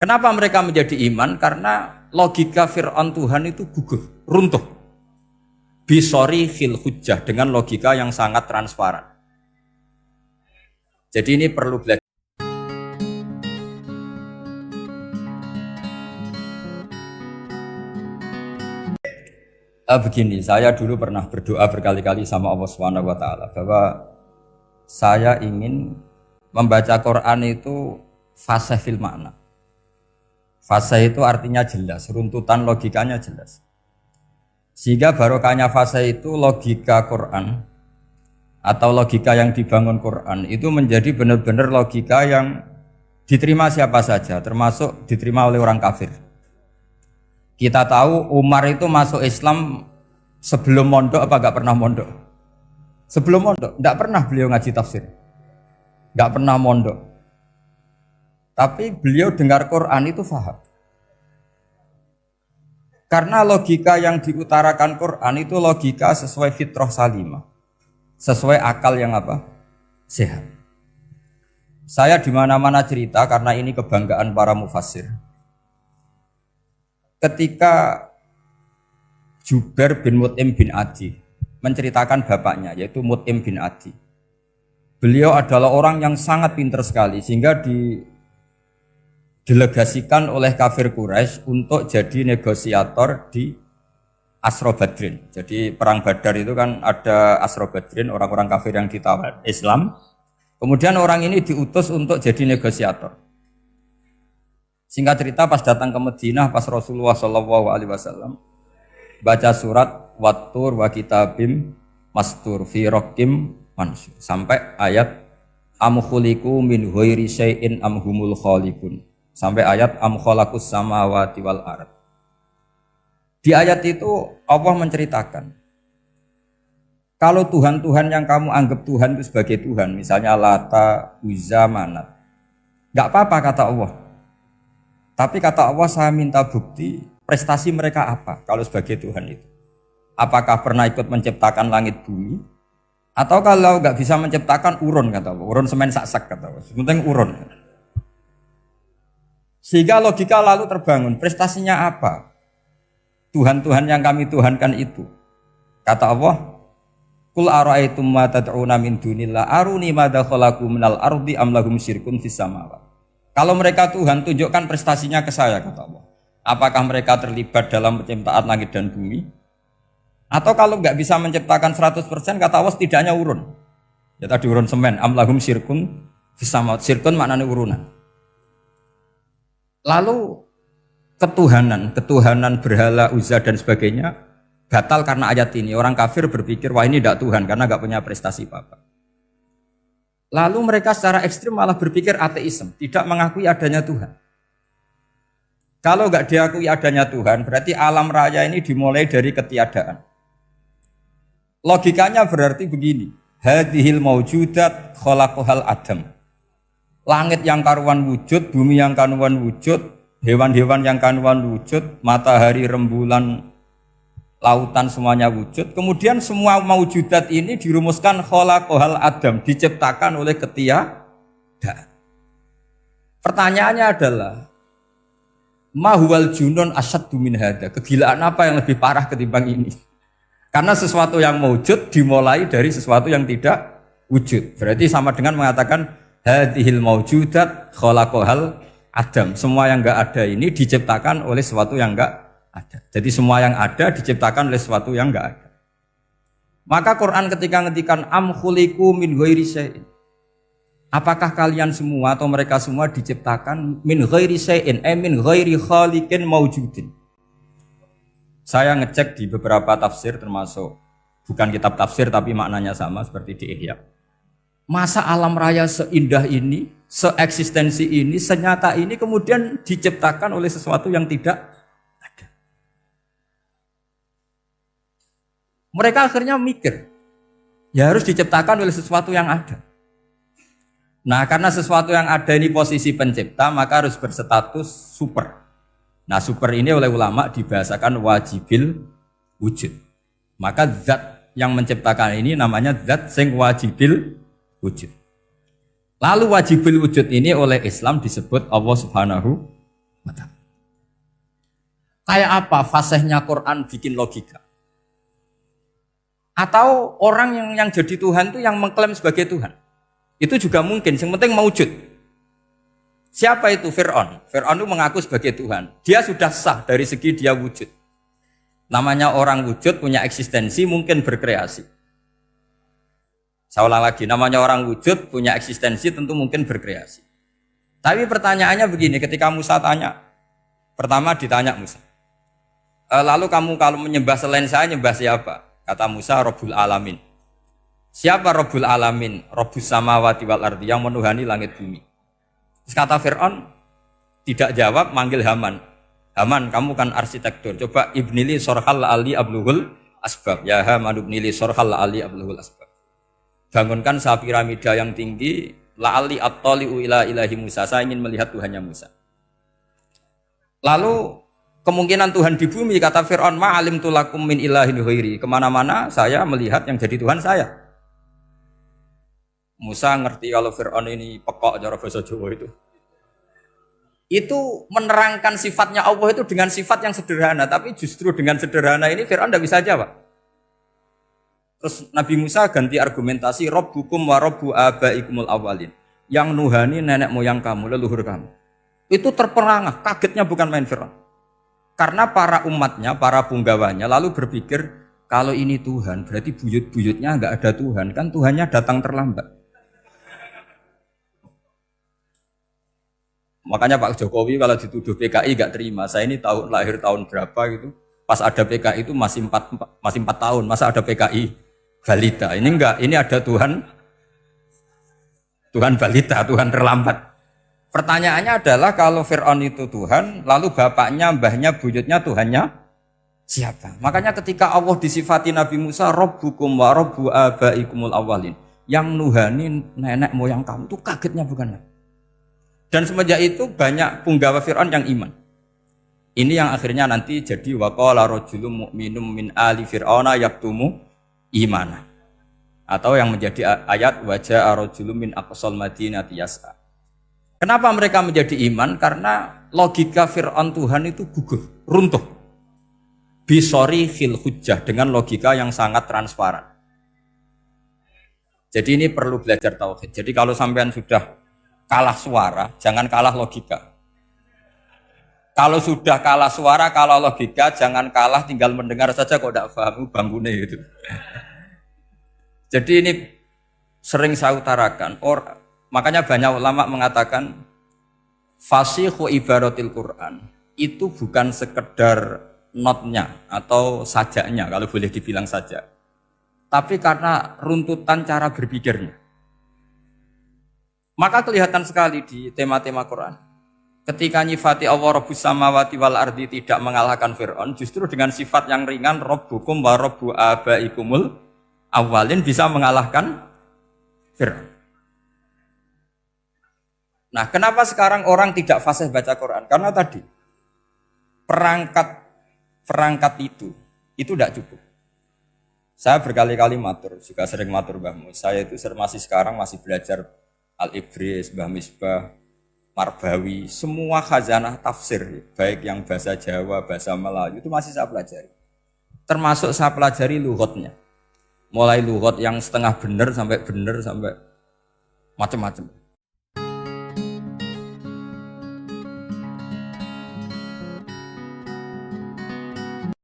Kenapa mereka menjadi iman? Karena logika Fir'aun Tuhan itu gugur, runtuh. Bisori khil hujjah, dengan logika yang sangat transparan. Jadi ini perlu belajar. Begini, saya dulu pernah berdoa berkali-kali sama Allah Subhanahu wa taala bahwa saya ingin membaca Quran itu fasih fil makna. Fasih itu artinya jelas, runtutan logikanya jelas. Sehingga barokahnya fasih itu logika Quran atau logika yang dibangun Quran itu menjadi benar-benar logika yang diterima siapa saja, termasuk diterima oleh orang kafir. Kita tahu Umar itu masuk Islam sebelum mondok apa enggak pernah mondok? Sebelum mondok, enggak pernah beliau ngaji tafsir. Enggak pernah mondok. Tapi beliau dengar Quran itu paham. Karena logika yang diutarakan Quran itu logika sesuai fitrah salimah. Sesuai akal yang apa? Sehat. Saya di mana-mana cerita karena ini kebanggaan para mufassir. Ketika Jubair bin Mut'im bin Adi menceritakan bapaknya yaitu Mut'im bin Adi. Beliau adalah orang yang sangat pintar sekali sehingga didelegasikan oleh kafir Quraisy untuk jadi negosiator di Asra Badrin. Jadi perang Badar itu kan ada Asra Badrin, orang-orang kafir yang ditawar Islam. Kemudian orang ini diutus untuk jadi negosiator. Singkat cerita pas datang ke Madinah pas Rasulullah SAW baca surat Wattur wa kitabim mastur fi raqim mansur sampai ayat am khuliqu min ghairi syai'in am humul khaliqun sampai ayat am khalaqus samawati wal ard. Di ayat itu Allah menceritakan kalau Tuhan-Tuhan yang kamu anggap Tuhan itu sebagai Tuhan, misalnya Lata, Uzza, Manat, enggak apa-apa kata Allah. Tapi kata Allah saya minta bukti prestasi mereka apa kalau sebagai Tuhan itu. Apakah pernah ikut menciptakan langit bumi? Atau kalau nggak bisa menciptakan urun kata Allah. Urun semen sak-sak kata Allah. Sepenting urun. Sehingga logika lalu terbangun. Prestasinya apa? Tuhan-Tuhan yang kami tuhankan itu. Kata Allah, Qul ara'aytum ma tad'una min dunillah aruni madza khalaqu minal ardi am lahum syirkun fis samawati. Kalau mereka Tuhan, tunjukkan prestasinya ke saya, kata Allah. Apakah mereka terlibat dalam penciptaan langit dan bumi? Atau kalau nggak bisa menciptakan 100%, kata Allah setidaknya urun. Ya tadi urun semen, amlahum syirkun fisamawat. Syirkun maknanya urunan. Lalu ketuhanan berhala, Uzza dan sebagainya batal karena ayat ini. Orang kafir berpikir, wah ini tidak Tuhan karena nggak punya prestasi apa-apa. Lalu mereka secara ekstrim malah berpikir ateisme, tidak mengakui adanya Tuhan. Kalau nggak diakui adanya Tuhan, berarti alam raya ini dimulai dari ketiadaan. Logikanya berarti begini, hadhil maujudat khalaqahal adam. Langit yang karuan wujud, bumi yang karuan wujud, hewan-hewan yang karuan wujud, matahari, rembulan, lautan semuanya wujud. Kemudian semua maujudat ini dirumuskan khalaqahal adam, diciptakan oleh ketiadaan. Pertanyaannya adalah ma huwal junun asyaddu min hadza? Kegilaan apa yang lebih parah ketimbang ini? Karena sesuatu yang wujud dimulai dari sesuatu yang tidak wujud. Berarti sama dengan mengatakan hadhil maujudat khalaqahal adam. Semua yang enggak ada ini diciptakan oleh sesuatu yang enggak ada. Jadi semua yang ada diciptakan oleh sesuatu yang enggak ada. Maka Quran ketika ngetikan am khuliqu min ghairi syai'in. Apakah kalian semua atau mereka semua diciptakan min ghairi syai'in, min ghairi khaliqin maujudin. Saya ngecek di beberapa tafsir termasuk bukan kitab tafsir tapi maknanya sama seperti di Ihya. Masa alam raya seindah ini, seeksistensi ini, senyata ini kemudian diciptakan oleh sesuatu yang tidak ada. Mereka akhirnya mikir, ya harus diciptakan oleh sesuatu yang ada. Nah karena sesuatu yang ada ini posisi pencipta, maka harus berstatus super. Nah super ini oleh ulama dibahasakan wajibil wujud. Maka zat yang menciptakan ini namanya zat sing wajibil wujud. Lalu wajibil wujud ini oleh Islam disebut Allah Subhanahu Kayak apa fasihnya Quran bikin logika? Atau orang yang jadi Tuhan itu yang mengklaim sebagai Tuhan? Itu juga mungkin, yang penting maujud. Siapa itu? Fir'aun. Fir'aun itu mengaku sebagai Tuhan. Dia sudah sah dari segi dia wujud. Namanya orang wujud punya eksistensi, mungkin berkreasi. Saya ulang lagi, namanya orang wujud punya eksistensi, tentu mungkin berkreasi. Tapi pertanyaannya begini, ketika Musa tanya, pertama ditanya Musa, lalu kamu kalau menyembah selain saya, nyembah siapa? Kata Musa, Rabbul Alamin. Siapa Rabbul Alamin? Rabbus samawati wal ardi, yang menuhani langit bumi. Terus kata Fir'aun, tidak jawab, manggil Haman. Haman, kamu kan arsitektur, coba ibnili sorhal ali abluhul asbab. Ya Haman ibnili sorhal ali abluhul asbab. Bangunkan sebuah piramida yang tinggi, la'ali at-tali'u ila ilahi Musa. Saya ingin melihat Tuhannya Musa. Lalu kemungkinan Tuhan di bumi, kata Fir'aun, ma'alim tulakum min ilahin ghairi. Kemana-mana saya melihat yang jadi Tuhan saya. Musa ngerti kalau Fir'aun ini pekok cara bahasa Jawa itu. Itu menerangkan sifatnya Allah itu dengan sifat yang sederhana. Tapi justru dengan sederhana ini Fir'aun tidak bisa jawab. Terus Nabi Musa ganti argumentasi, Rabbukum wa Rabbu abaikumul awalin. Yang nuhani nenek moyang kamu, leluhur kamu. Itu terperangah, kagetnya bukan main Fir'aun. Karena para umatnya, para punggawanya lalu berpikir, kalau ini Tuhan, berarti buyut-buyutnya enggak ada Tuhan. Kan Tuhannya datang terlambat. Makanya Pak Jokowi kalau dituduh PKI enggak terima. Saya ini lahir tahun berapa gitu. Pas ada PKI itu masih 4 tahun. Masa ada PKI? Balita, ini enggak, ini ada Tuhan balita, Tuhan terlambat. Pertanyaannya adalah kalau Fir'aun itu Tuhan, lalu bapaknya, mbahnya, buyutnya Tuhannya siapa? Makanya ketika Allah disifati Nabi Musa, Rabbukum wa Rabbu abaikumul awalin, yang nuhani nenek moyang kamu, itu kagetnya bukan? Dan semenjak itu banyak punggawa Fir'aun yang iman. Ini yang akhirnya nanti jadi waqala rajulun mu'minum min ali fir'auna yaktumu imana, atau yang menjadi ayat wajah rajulun min aqsal madinati yas'a. Kenapa mereka menjadi iman? Karena logika Fir'aun Tuhan itu gugur, runtuh. Bisori khil hujjah, dengan logika yang sangat transparan. Jadi ini perlu belajar tauhid. Jadi kalau sampean sudah kalah suara, jangan kalah logika. Kalau sudah kalah suara, kalah logika, jangan kalah tinggal mendengar saja kok tidak paham bangune gitu. Jadi ini sering saya utarakan. Makanya banyak ulama mengatakan fasihu ibaratil Quran itu bukan sekedar notnya atau sajaknya kalau boleh dibilang saja. Tapi karena runtutan cara berpikirnya. Maka kelihatan sekali di tema-tema Quran. Ketika nyifati Allah Rabbus samawati wal ardi tidak mengalahkan Fir'aun, justru dengan sifat yang ringan Rabbukum wa Rabbu abaikumul awalin bisa mengalahkan Fir'aun. Nah, kenapa sekarang orang tidak fasih baca Quran? Karena tadi perangkat itu tidak cukup. Saya berkali-kali matur, juga sering matur Mbah Mus. Saya itu masih belajar Al-Ibris, Mbah Misbah, Marbawi, semua khazanah tafsir, baik yang bahasa Jawa, bahasa Melayu, itu masih saya pelajari. Termasuk saya pelajari lughatnya. Mulai lughat yang setengah benar sampai macam-macam.